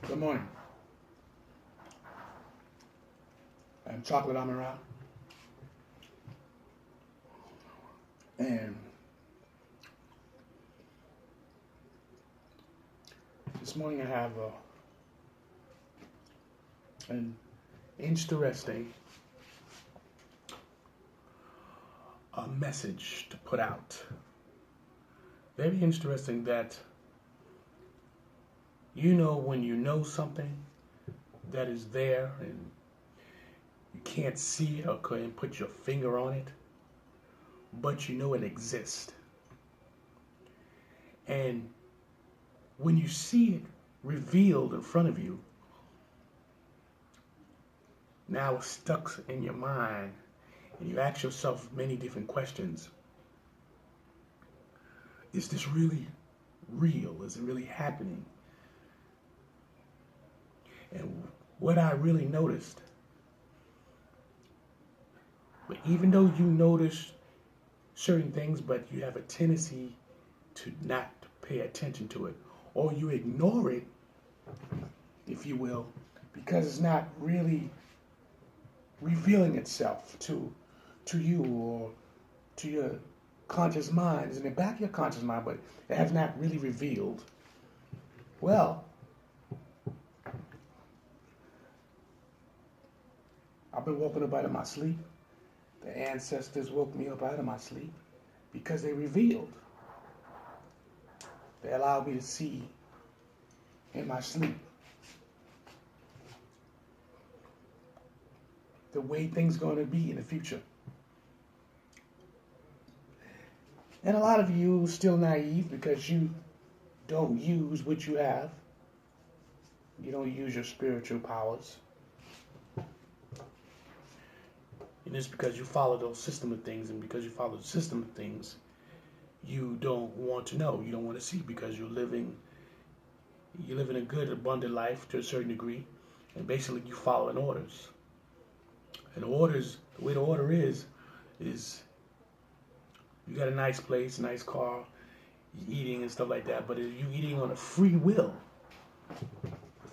Good morning. I'm Chocolate AMUN-RA. And this morning I have an interesting message to put out. Very interesting that when you know something that is there and you can't see it or couldn't put your finger on it, but you know it exists. And when you see it revealed in front of you, now it's stuck in your mind, and you ask yourself many different questions. Is this really real? Is it really happening? And what I really noticed, but even though you notice certain things, but you have a tendency to not pay attention to it, or you ignore it, if you will, because it's not really revealing itself to you or to your conscious mind. It's in the back of your conscious mind, but it has not really revealed. Well, I've been woken up out of my sleep. The ancestors woke me up out of my sleep because they revealed. They allowed me to see in my sleep the way things are going to be in the future. And a lot of you are still naive because you don't use what you have. You don't use your spiritual powers. And it's because you follow those system of things, and because you follow the system of things, you don't want to know. You don't want to see because you're living a good, abundant life to a certain degree, and basically you following orders. And orders, the way the order is you got a nice place, nice car, you're eating and stuff like that, but you're eating on a free will.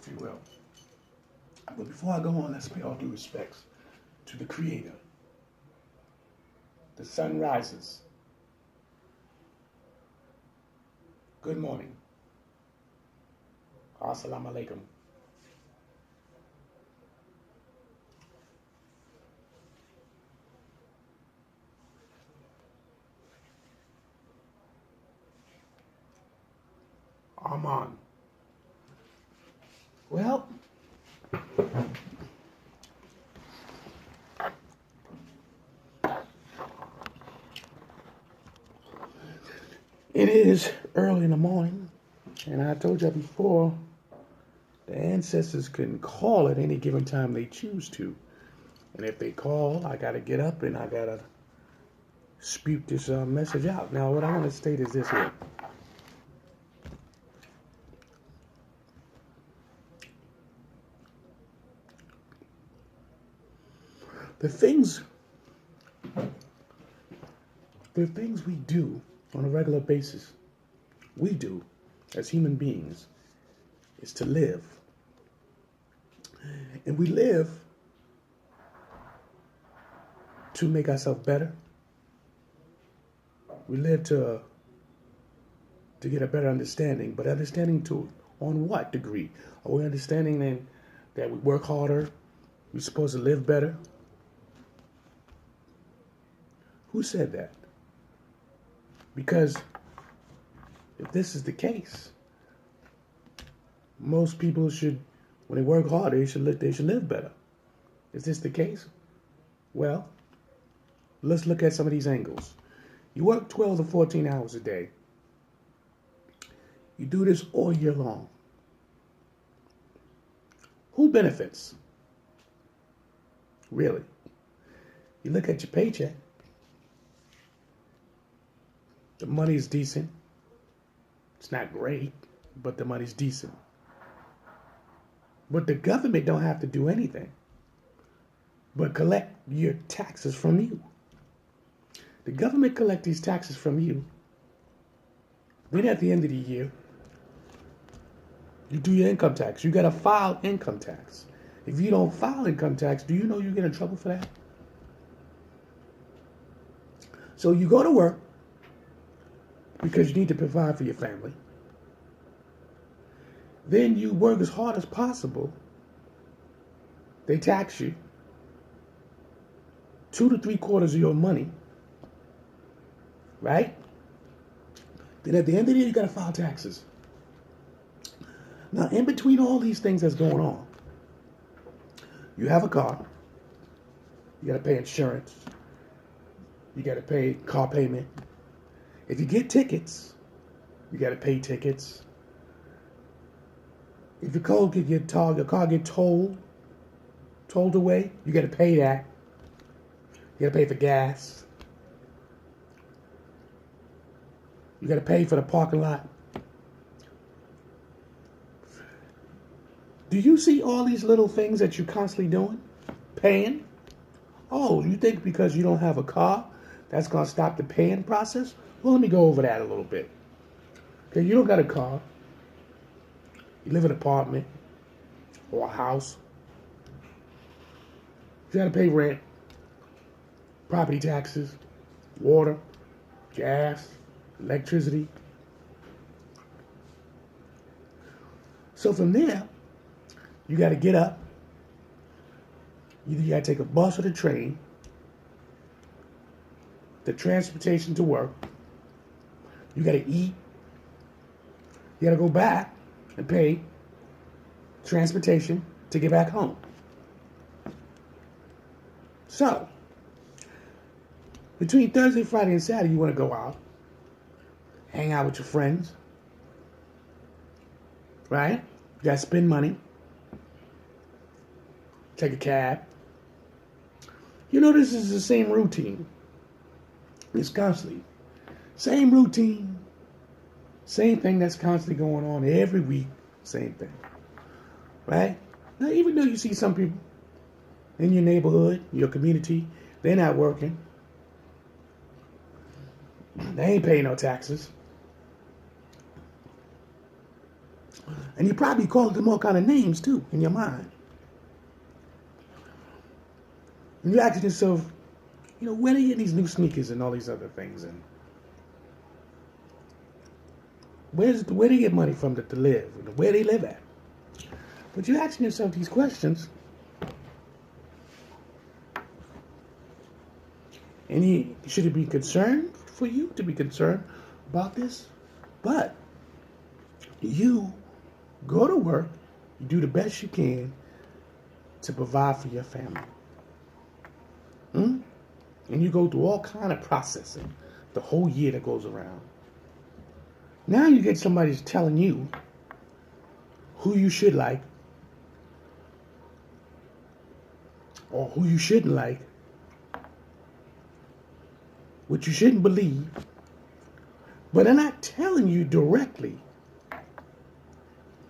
Free will. But before I go on, let's pay all due respects to the Creator. The sun rises. Good morning. Assalamu alaikum. Aman. Well, it is early in the morning, and I told you before, the ancestors can call at any given time they choose to. And if they call, I got to get up and I got to speak this message out. Now, what I want to state is this here. The things we do on a regular basis, we do as human beings, is to live. And we live to make ourselves better. We live to get a better understanding, but understanding on what degree? Are we understanding that we work harder? We're supposed to live better? Who said that? Because if this is the case, most people should, when they work harder, they should live better. Is this the case? Well, let's look at some of these angles. You work 12 to 14 hours a day. You do this all year long. Who benefits? Really? You look at your paycheck. The money's decent. It's not great, but the money's decent. But the government don't have to do anything but collect your taxes from you. The government collect these taxes from you. Then at the end of the year, You do your income tax. You got to file income tax. If you don't file income tax, do you know you get in trouble for that? So you go to work because you need to provide for your family. Then you work as hard as possible. They tax you 2 to 3/4 of your money, right? Then at the end of the year, you got to file taxes. Now, in between all these things that's going on, you have a car. You got to pay insurance. You got to pay car payment. If you get tickets, you got to pay tickets. If your car get towed away, you got to pay that. You got to pay for gas. You got to pay for the parking lot. Do you see all these little things that you're constantly doing? Paying? Oh, you think because you don't have a car, that's going to stop the paying process? Well, let me go over that a little bit. Okay, you don't got a car. You live in an apartment or a house. You got to pay rent, property taxes, water, gas, electricity. So from there, you got to get up. Either you got to take a bus or the train, the transportation to work. You got to eat. You got to go back and pay transportation to get back home. So, between Thursday, Friday, and Saturday, you want to go out, hang out with your friends, right? You got to spend money, take a cab. You know, this is the same routine. It's constantly. Same routine, same thing that's constantly going on every week, same thing, right? Now, even though you see some people in your neighborhood, your community, they're not working. They ain't paying no taxes. And you probably call them all kind of names, too, in your mind. And you're asking yourself, you know, where they get these new sneakers and all these other things, and where they get money from to live, and where they live at. But you're asking yourself these questions, and should it be concerned for you to be concerned about this? But you go to work, you do the best you can to provide for your family. And you go through all kind of processing the whole year that goes around. Now you get somebody that's telling you who you should like or who you shouldn't like, what you shouldn't believe, but they're not telling you directly.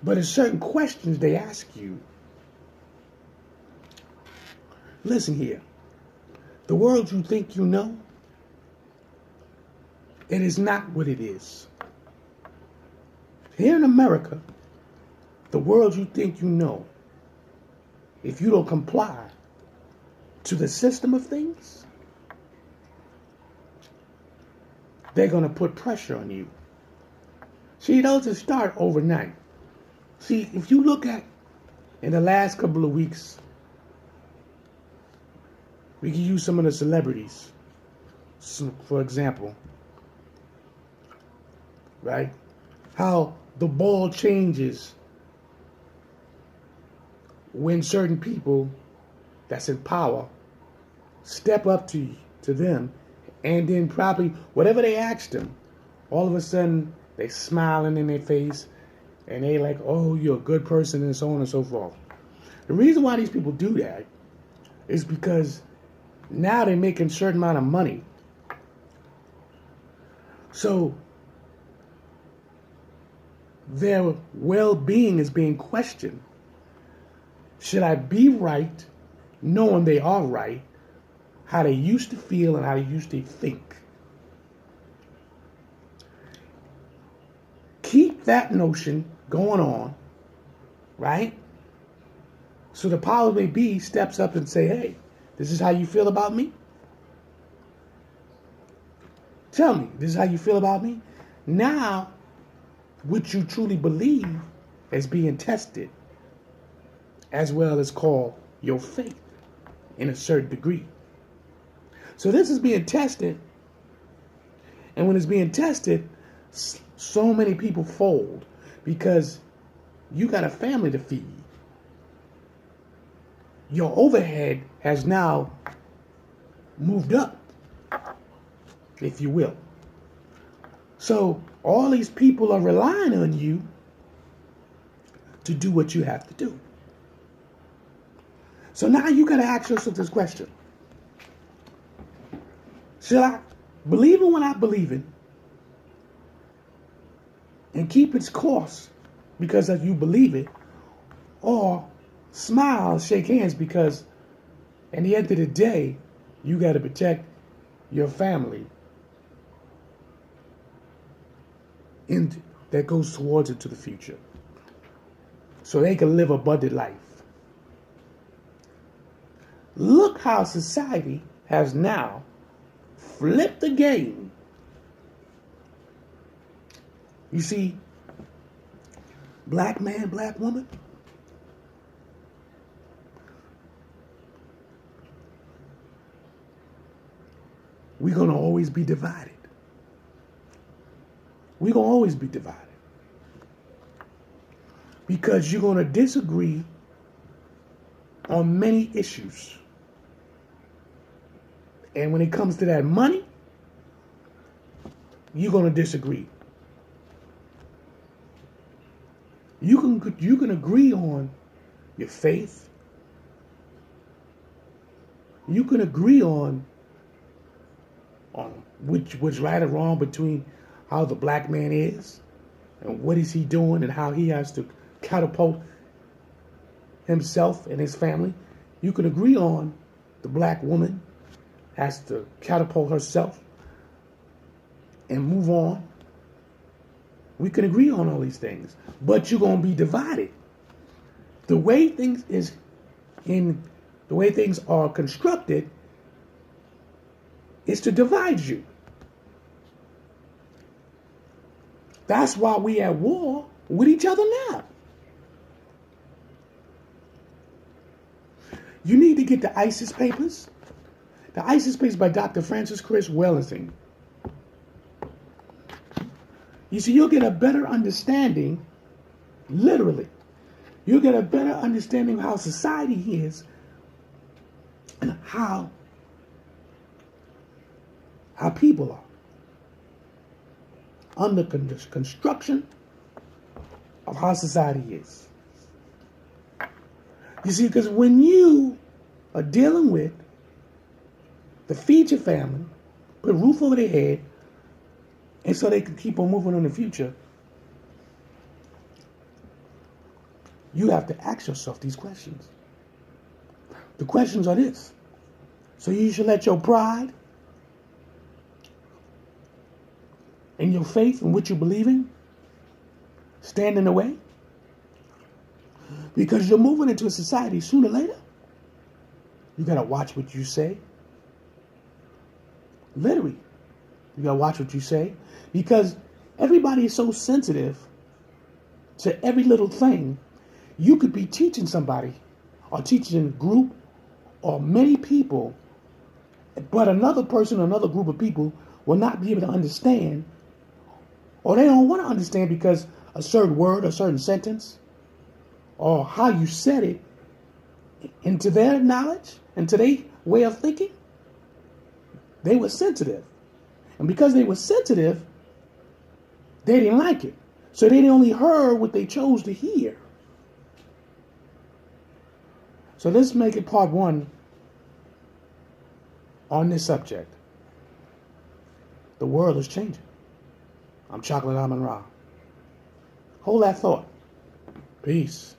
But there's certain questions they ask you. Listen here. The world you think you know, it is not what it is. Here in America, the world you think you know, if you don't comply to the system of things, they're going to put pressure on you. See, it doesn't start overnight. See, if you look at in the last couple of weeks, we can use some of the celebrities, for example, right? How the ball changes when certain people that's in power step up to them, and then probably whatever they asked them, all of a sudden they smiling in their face, and they like, oh, you're a good person, and so on and so forth. The reason why these people do that is because now they're making a certain amount of money. So their well-being is being questioned. Should I be right, knowing they are right, how they used to feel and how they used to think? Keep that notion going on right? So the powers may be steps up and say, hey, this is how you feel about me? Tell me, this is how you feel about me? Now, what you truly believe is being tested, as well as called your faith in a certain degree. So this is being tested, and when it's being tested, so many people fold because you got a family to feed. Your overhead has now moved up, if you will. So all these people are relying on you to do what you have to do. So now you got to ask yourself this question. Should I believe in what I believe in and keep its course because you believe it, or smile, shake hands because at the end of the day, you got to protect your family that goes towards into the future so they can live abundant life. Look how society has now flipped the game. You see, black man, black woman, we're going to always be divided. We're going to always be divided. Because you're going to disagree on many issues. And when it comes to that money, you're going to disagree. You can agree on your faith. You can agree on what's right or wrong between how the black man is and what is he doing and how he has to catapult himself and his family. You can agree on the black woman has to catapult herself and move on. We can agree on all these things, but you're going to be divided. The way things are constructed is to divide you. That's why we at war with each other now. You need to get the ISIS papers. The ISIS papers by Dr. Francis Chris Wellington. You see, you'll get a better understanding, literally. You'll get a better understanding of how society is and how people are under construction of how society is. You see, because when you are dealing with to feed your family, put a roof over their head, and so they can keep on moving in the future, you have to ask yourself these questions. The questions are this. So you should let your pride and your faith and what you believe in stand in the way? Because you're moving into a society sooner or later. You got to watch what you say. Literally. You got to watch what you say. Because everybody is so sensitive to every little thing. You could be teaching somebody or teaching a group or many people, but another person or another group of people will not be able to understand, or they don't want to understand because a certain word, a certain sentence, or how you said it into their knowledge, into their way of thinking, they were sensitive. And because they were sensitive, they didn't like it. So they only heard what they chose to hear. So let's make it part one on this subject. The world is changing. I'm Chocolate AMUN-RA. Hold that thought. Peace.